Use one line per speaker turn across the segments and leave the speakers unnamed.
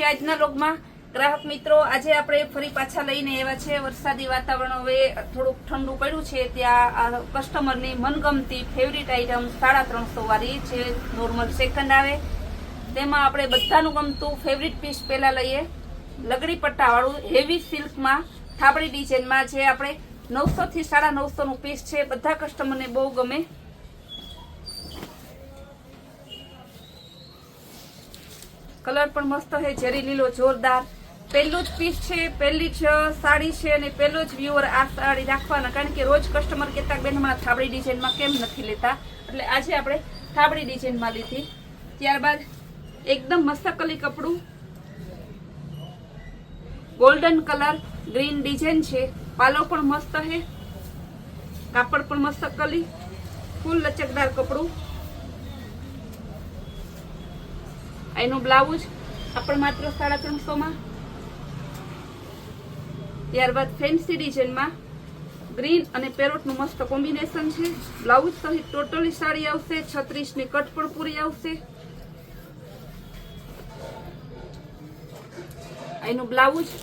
છીએ આજના વ્લોગમાં। ગ્રાહક મિત્રો, આજે આપણે ફરી પાછા લઈને આવ્યા છે। વરસાદી વાતાવરણ હવે થોડુંક ઠંડુ પડ્યું છે, ત્યાં કસ્ટમરની મનગમતી ફેવરિટ આઈટમ 350 વાળી જે નોર્મલ સેકન્ડ આવે, તેમાં આપણે બધાનું ગમતું ફેવરિટ પીસ પહેલા લઈએ। લગડી પટ્ટા વાળું હેવી સિલ્કમાં થાબડી ડિઝાઇનમાં જે આપણે 900 થી 950 નું પીસ છે, બધા કસ્ટમરને બહુ ગમે। કલર પણ મસ્ત છે, ઝેરી લીલો જોરદાર। પહેલું જ પીસ છે, પહેલી જ સાડી છે અને પહેલો જ વ્યુઅર આ સાડી રાખવાના, કારણ કે રોજ કસ્ટમર કહેતા બેન હમણાં થાબડી ડિઝાઇનમાં કેમ નથી લેતા, એટલે આજે આપણે થાબડી ડિઝાઇનમાં લીધી। ત્યારબાદ એકદમ મસ્તકલી કપડું, ગોલ્ડન કલર ગ્રીન ડિઝાઇન છે, પાલો પણ મસ્ત છે, કાપડ પણ મસ્તકલી, ફૂલ લચકદાર કપડું। એનું બ્લાઉઝ આપણે માત્ર 350 માં। ત્યારબાદ ફેન્સી ડિઝાઇનમાં ગ્રીન અને પેરોટનું મસ્ત કોમ્બિનેશન છે। બ્લાઉઝ સહિત ટોટલી સાડી આવશે, 36 ની કટ પણ પૂરી આવશે। એનું બ્લાઉઝ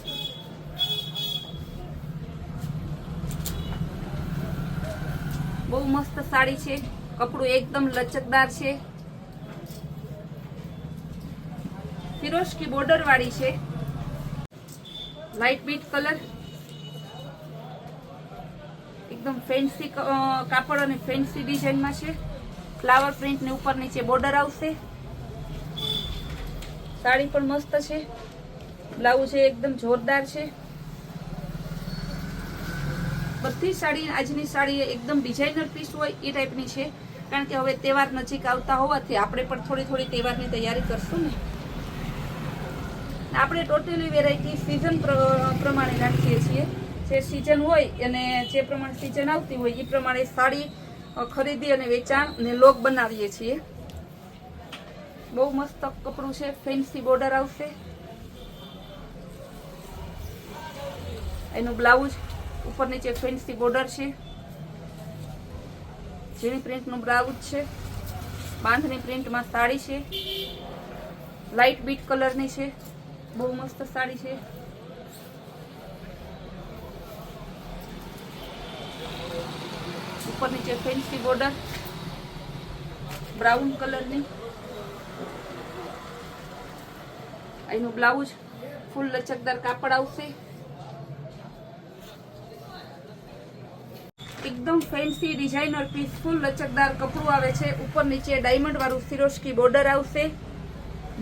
બહુ મસ્ત સાડી છે, કપડું એકદમ લચકદાર છે, ફિરોસ્કી બોર્ડર વાળી છે, લાઇટ બીટ કલર, એકદમ ફેન્સી કાપડ અને ફેન્સી ડિઝાઇનમાં છે। ફ્લાવર પ્રિન્ટ ની ઉપર નીચે બોર્ડર આવશે। સાડી પણ મસ્ત છે, બ્લાઉઝ એકદમ જોરદાર છે। બધી સાડી આજની સાડી એકદમ ડિઝાઇનર પીસ હોય એ ટાઈપની છે, કારણ કે હવે તહેવાર નજીક આવતા હોવાથી આપણે પણ થોડી તહેવારની તૈયારી કરશું ને। આપણે ટોટલી વેરાયટી સિઝન પ્રમાણે રાખીએ છીએ, જે સિઝન હોય અને જે પ્રમાણે સિઝન આવતી હોય એ પ્રમાણે સાડી ખરીદી અને વેચાણ અને લોગ બનાવીએ છીએ। બહુ મસ્ત કપડું છે, ફેન્સી બોર્ડર આવશે। એનું બ્લાઉઝ ઉપર નીચે ફેન્સી બોર્ડર છે, ઝીણી પ્રિન્ટનું બ્લાઉઝ છે, બાંધણી પ્રિન્ટમાં સાડી છે, લાઇટ બીટ કલરની છે, બહુ મસ્ત સાડી છે। ઉપર નીચે ફેન્સી બોર્ડર બ્રાઉન કલરની, એનું બ્લાઉઝ ફૂલ લચકદાર કાપડ આવશે। એકદમ ફેન્સી ડિઝાઇનર પીસ, ફૂલ લચકદાર કપડું આવે છે, ઉપર નીચે ડાયમંડ વાળું ફિરોસ્કી બોર્ડર આવશે,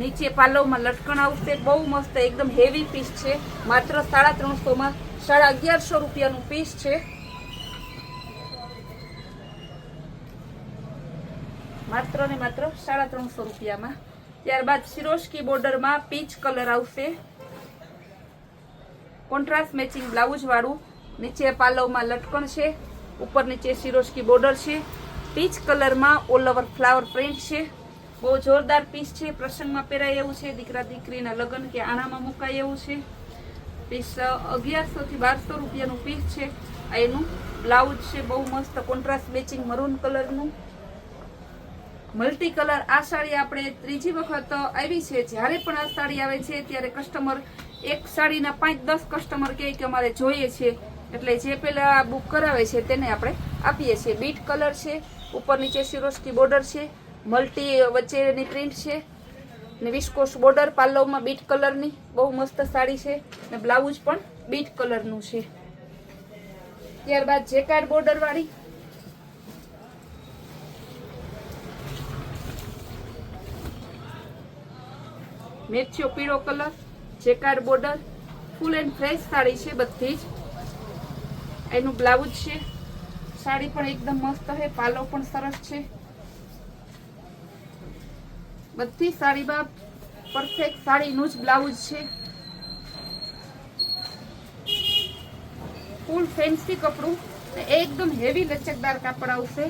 નીચે પાલવમાં લટકણ આવશે। બહુ મસ્ત એકદમ હેવી પીસ છે, માત્ર 350 માં 1150 રૂપિયાનું પીસ છે, માત્ર ને માત્ર 350 રૂપિયામાં। ત્યારબાદ ફિરોસ્કી બોર્ડરમાં પીચ કલર આવશે, કોન્ટ્રાસ્ટ મેચિંગ બ્લાઉઝ વાળું, નીચે પાલવમાં લટકણ છે, ઉપર નીચે ફિરોસ્કી બોર્ડર છે, પીચ કલરમાં ઓલ ઓવર ફ્લાવર પ્રિન્ટ છે। બહુ જોરદાર પીસ છે, પ્રસંગમાં પહેરાય એવું છે, દીકરા દીકરીના લગ્ન કે આણામાં મુકાય એવું છે। પીસ 1100 થી 1200 રૂપિયાનું પીસ છે। એનું બ્લાઉઝ છે, બહુ મસ્ત કોન્ટ્રાસ્ટ મેચિંગ મરૂન કલરનું, મલ્ટી કલર। આ સાડી આપણે ત્રીજી વખત આવી છે, જ્યારે પણ આ સાડી આવે છે ત્યારે કસ્ટમર એક સાડીના 5-10 કસ્ટમર કહે કે અમારે જોઈએ છે, એટલે જે પેલા બુક કરાવે છે તેને આપણે આપીએ છીએ। બીટ કલર છે, ઉપર નીચે ફિરોસ્કી બોર્ડર છે, મલ્ટી વચ્ચેની પ્રિન્ટ છે ને વિસ્કોસ બોર્ડર પાલવમાં બીટ કલરની, બહુ મસ્ત સાડી છે ને બ્લાઉઝ પણ બીટ કલરનું છે। ત્યારબાદ જેકાર્ડ બોર્ડર વાળી, મેથ્યો પીળો colour, jacquard border, full and fresh sari છે બધી જ। એનું બ્લાઉઝ છે, સાડી પણ એકદમ મસ્ત છે, પાલો પણ સરસ છે, બધી સાડીમાં પરફેક્ટ સાડીનું જ બ્લાઉઝ છે। ફૂલ ફેન્સી કપડું, એકદમ હેવી લચકદાર કાપડ આવશે,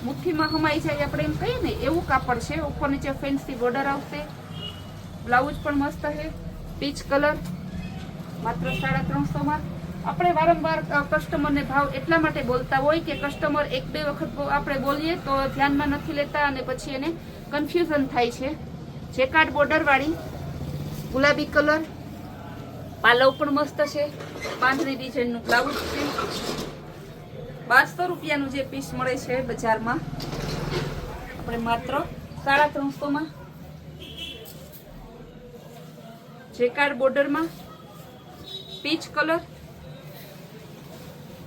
મુઠ્ઠીમાં હમાઈ જાય આપણે એમ કહીએ ને એવું કાપડ છે। ઉપર નીચે ફેન્સી બોર્ડર આવશે, બ્લાઉઝ પણ મસ્ત છે, પીચ કલર, માત્ર 350 માં। આપણે વારંવાર કસ્ટમરને ભાવ એટલા માટે બોલતા હોય કે કસ્ટમર 1-2 વખત આપણે બોલીએ તો ધ્યાનમાં નથી લેતા અને પછી એને કન્ફ્યુઝન થાય છે। જેકાર્ડ બોર્ડર વાળી ગુલાબી કલર, પાલવ પણ મસ્ત છે, બાંધણી ડિઝાઇનનું બ્લાઉઝ છે. 1200 રૂપિયાનું જે પીસ મળે છે બજારમાં, આપણે માત્ર 350 માં. જેકાર્ડ બોર્ડરમાં પીચ કલર,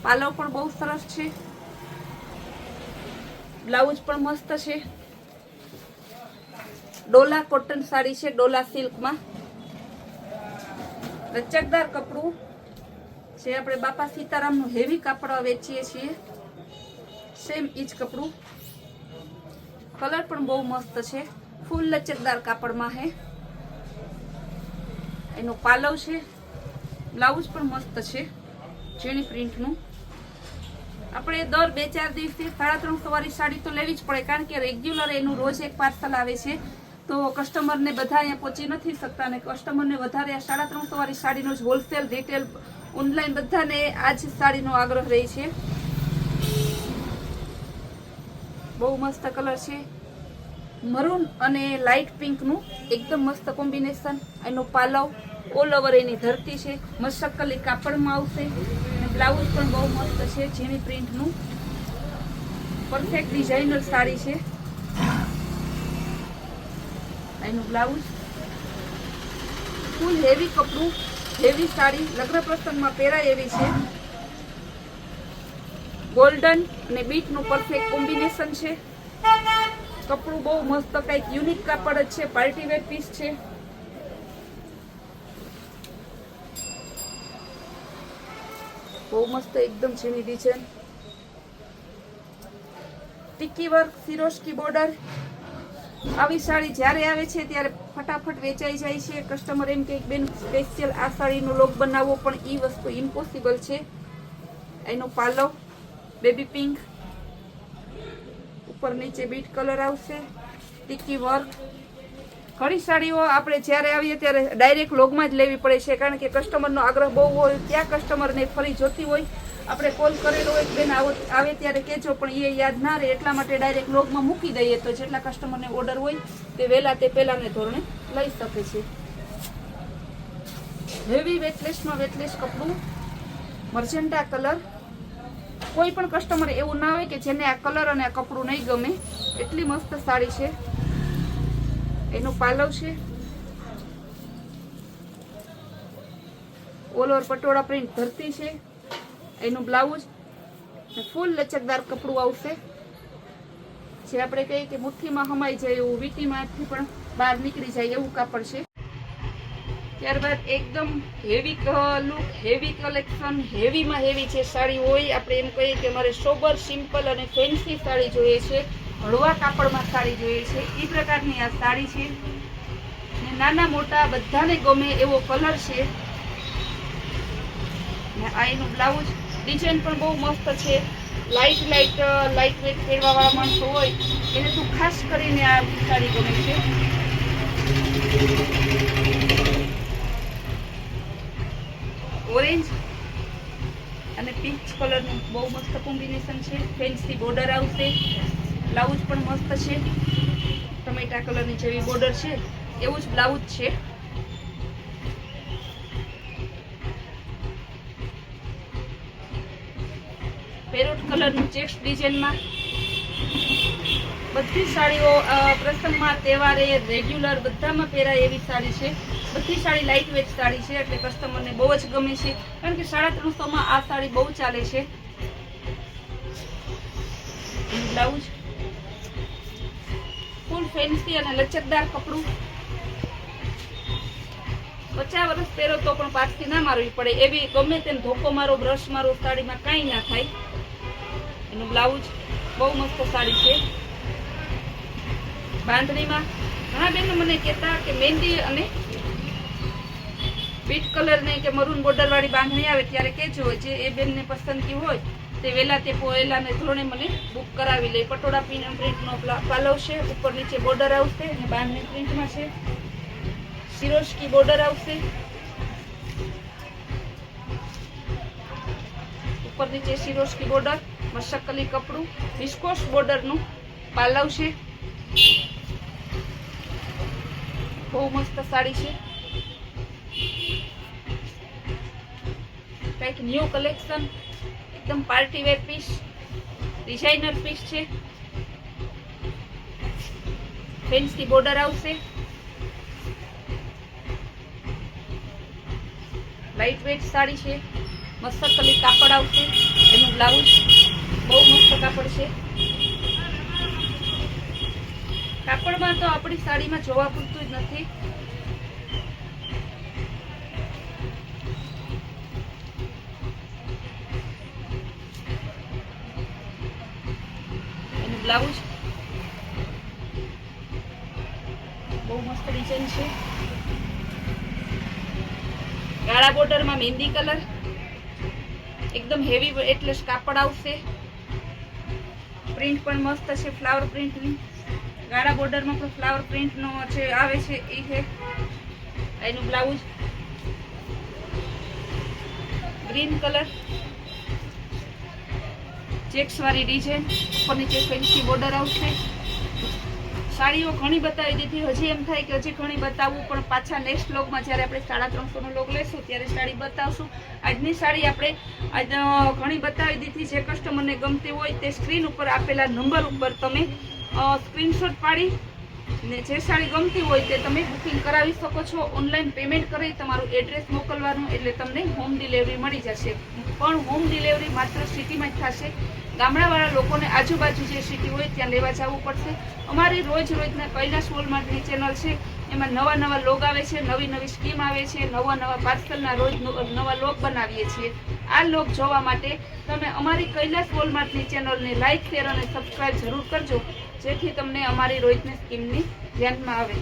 પાલવ પણ બહુ સરસ છે, બ્લાઉઝ પણ મસ્ત છે. ડોલા કોટન સાડી છે, ડોલા સિલ્કમાં. લચકદાર કપડું જે આપણે બાપા સીતારામનું હેવી કાપડ વેચીએ છીએ, સેમ ઈ જ કપડું. કલર પણ બહુ મસ્ત છે, ફૂલ લચકદાર કાપડમાં હે. એનો પાલવ છે, બ્લાઉઝ પણ મસ્ત છે, ઝીણી પ્રિન્ટનું. આપણે દર 2-4 દિવસથી 350 વાળી સાડી તો લેવી જ પડે, કારણ કે રેગ્યુલર એનું રોજ એક પાર્સલ આવે છે, તો કસ્ટમરને બધા અહીંયા પહોંચી નથી શકતા, અને કસ્ટમરને વધારે આ 350 વાળી સાડીનો જ હોલસેલ, રિટેલ, ઓનલાઈન બધાને આ જ સાડીનો આગ્રહ રહે છે. બહુ મસ્ત કલર છે, મરૂન અને લાઇટ પિંકનું એકદમ મસ્ત કોમ્બિનેશન. એનો પાલવ ઓલ ઓવર એની ધરતી છે, મશક્કલી કાપડમાં આવશે. બ્લાઉઝ પણ બહુ મસ્ત છે, ઝીણી પ્રિન્ટનું, પરફેક્ટ ડિઝાઇનર સાડી છે. એનું બ્લાઉઝ ફૂલ હેવી કપડું, હેવી સાડી, લગ્ન પ્રસંગમાં પહેરાય એવી છે. ગોલ્ડન અને બીટનું પરફેક્ટ કોમ્બિનેશન છે. કપડું બહુ મસ્ત, કંઈક યુનિક કાપડ જ છે, પાર્ટી વેર પીસ છે. બહુ મસ્ત એકદમ ઝીણી ડિઝાઇન, ટિક્કી વર્ક, સિરોસ્કી બોર્ડર. આવી સાડી જ્યારે આવે છે ત્યારે ફટાફટ વેચાઈ જાય છે. કસ્ટમર એમ કે બેન સ્પેશિયલ આ સાડીનો લોગ બનાવવો, પણ એ વસ્તુ ઇમ્પોસિબલ છે. એનો પાલવ બેબી પિંક, ઉપર નીચે બીટ કલર આવશે, ટિક્કી વર્ક. ઘણી સાડીઓ આપણે જ્યારે આવીએ ત્યારે ડાયરેક્ટ લોગમાં જ લેવી પડે છે, કારણ કે કસ્ટમરનો આગ્રહ બહુ હોય, ત્યાં કસ્ટમરને ફરી જોતી હોય. આપણે કોલ કરેલો હોય બેન આવે ત્યારે કહેજો, પણ એ યાદ ના રહે, એટલા માટે ડાયરેક્ટ લોગમાં મૂકી દઈએ, તો જેટલા કસ્ટમરને ઓર્ડર હોય તે વહેલા તે પહેલાને ધોરણે લઈ શકે છે. હેવી વેટલેસમાં વેટલેસ કપડું, મર્જન્ટા કલર. કોઈ પણ કસ્ટમર એવું ના હોય કે જેને આ કલર અને આ કપડું નહીં ગમે, એટલી મસ્ત સાડી છે. એનો પાલવ છે, ઓલ ઓવર પટોળા પ્રિન્ટ ધરતી છે. એનું બ્લાઉઝ ફૂલ લચકદાર કપડું આવશે, જે આપણે કહીએ કે મુઠ્ઠીમાં હમાઈ જાય એવું, વીટીમાંથી પણ બહાર નીકળી જાય એવું કાપડ છે. ત્યારબાદ એકદમ હેવી લુક, હેવી કલેક્શન, હેવીમાં હેવી જે સાડી હોય, આપણે એમ કહીએ કે મારે સોબર, સિમ્પલ અને ફેન્સી સાડી જોઈએ છે, હળવા કાપડમાં સાડી જોઈએ છે, એ પ્રકારની આ સાડી છે. નાના મોટા બધાને ગમે એવો કલર છે. આ એનું બ્લાઉઝ ડિઝાઇન પણ બહુ મસ્ત છે. લાઇટ વેટ પહેરવાવાળા માણસો હોય એને તો ખાસ કરીને આ સાડી ગમે છે. ઓરેન્જ અને પિંક કલરનું બહુ મસ્ત કોમ્બિનેશન છે. ફેન્સી બોર્ડર આવશે, બ્લાઉઝ પણ મસ્ત છે, ટમેટા કલરની જેવી બોર્ડર છે એવું જ બ્લાઉઝ છે. પેરોટ કલરનું ચેક્સ ડિઝાઇનમાં. બધી સાડીઓ પ્રસંગમાં, તહેવારે, રેગ્યુલર બધામાં પહેરાય એવી સાડી છે. બધી સાડી લાઇટ વેટ સાડી છે, એટલે કસ્ટમરને બહુ જ ગમે છે, કારણ કે 350 આ સાડી બહુ ચાલે છે. બ્લાઉઝ ફૂલ ફેન્સી અને લચકદાર કપડું. 50 વર્ષ પહેરો તો પણ પાછથી ના મારવી પડે એવી, ગમે તેમ ધોકો મારો, બ્રશ મારો, સાડીમાં કાંઈ ના થાય. એનું બ્લાઉઝ બહુ મસ્ત સાડી છે. બાંધણીમાં ઘણા બહેનો મને કહેતા કે મહેંદી અને બીટ કલર ને કે મરૂન બોર્ડર વાળી બાંધણી આવે ત્યારે કહેજો, જે એ બેનને પસંદગી હોય તે વહેલા તે પહેલાને ધોરણે મને બુક કરાવી લે. પટોળા પ્રિન્ટનો પાલવ છે, ઉપર નીચે બોર્ડર આવશે અને બાંધણી પ્રિન્ટમાં છે. સિરોસ્કી બોર્ડર આવશે, ઉપર નીચે સિરોસ્કી બોર્ડર, મશક્કલી કપડું, વિસ્કોસ બોર્ડરનું પાલવ છે. બહુ મસ્ત સાડી છે. કંઈક ન્યૂ કલેક્શન, એકદમ party wear piece, designer piece છે. ફેન્સી બોર્ડર આવશે, લાઇટ વેટ સાડી છે, મસ્ત કલી કાપડ આવશે. એનું બ્લાઉઝ બહુ મસ્ત કાપડ છે. કાપડમાં તો આપણી સાડીમાં જોવા પૂરતું જ નથી. એનું બ્લાઉઝ બહુ મસ્ત ડિઝાઇન છે. ગાળા બોર્ડરમાં મહેંદી કલર, એકદમ હેવી એટલે કાપડ આવશે. પ્રિન્ટ પણ મસ્ત છે, ફ્લાવર પ્રિન્ટની. ગાળા બોર્ડરમાં પણ ફ્લાવર પ્રિન્ટનો જે આવે છે એ છે. એનું બ્લાઉઝ ગ્રીન કલર, ચેક્સ વાળી ડિઝાઇન, ઉપર નીચે ફેન્સી બોર્ડર આવશે. સાડીઓ ઘણી બતાવી દીધી, હજી એમ થાય કે હજી ઘણી બતાવવું, પણ પાછા નેક્સ્ટ વ્લોગમાં જ્યારે આપણે 350નો વ્લોગ લેશું ત્યારે સાડી બતાવશું. આજની સાડી આપણે ઘણી બતાવી દીધી. જે કસ્ટમરને ગમતી હોય તે સ્ક્રીન ઉપર આપેલા નંબર ઉપર તમે સ્ક્રીનશોટ પાડી ને જે સાડી ગમતી હોય તે તમે બુકિંગ કરાવી શકો છો. ઓનલાઈન પેમેન્ટ કરી તમારું એડ્રેસ મોકલવાનું, એટલે તમને હોમ ડિલિવરી મળી જશે. પણ હોમ ડિલિવરી માત્ર સિટીમાં જ થશે. ગામડાવાળા લોકોને આજુબાજુ જે સિટી હોય ત્યાં લેવા જવું પડશે. અમારી રોજના કૈલાસ વોલમાર્ટની ચેનલ છે, એમાં નવા લોગ આવે છે, નવી સ્કીમ આવે છે, નવા પાર્સલના રોજ નવા લોગ બનાવીએ છીએ. આ લોગ જોવા માટે તમે અમારી કૈલાસ વોલમાર્ટની ચેનલને લાઈક, શેર અને સબસ્ક્રાઈબ જરૂર કરજો, જેથી તમને અમારી રોજની સ્કીમની ધ્યાનમાં આવે.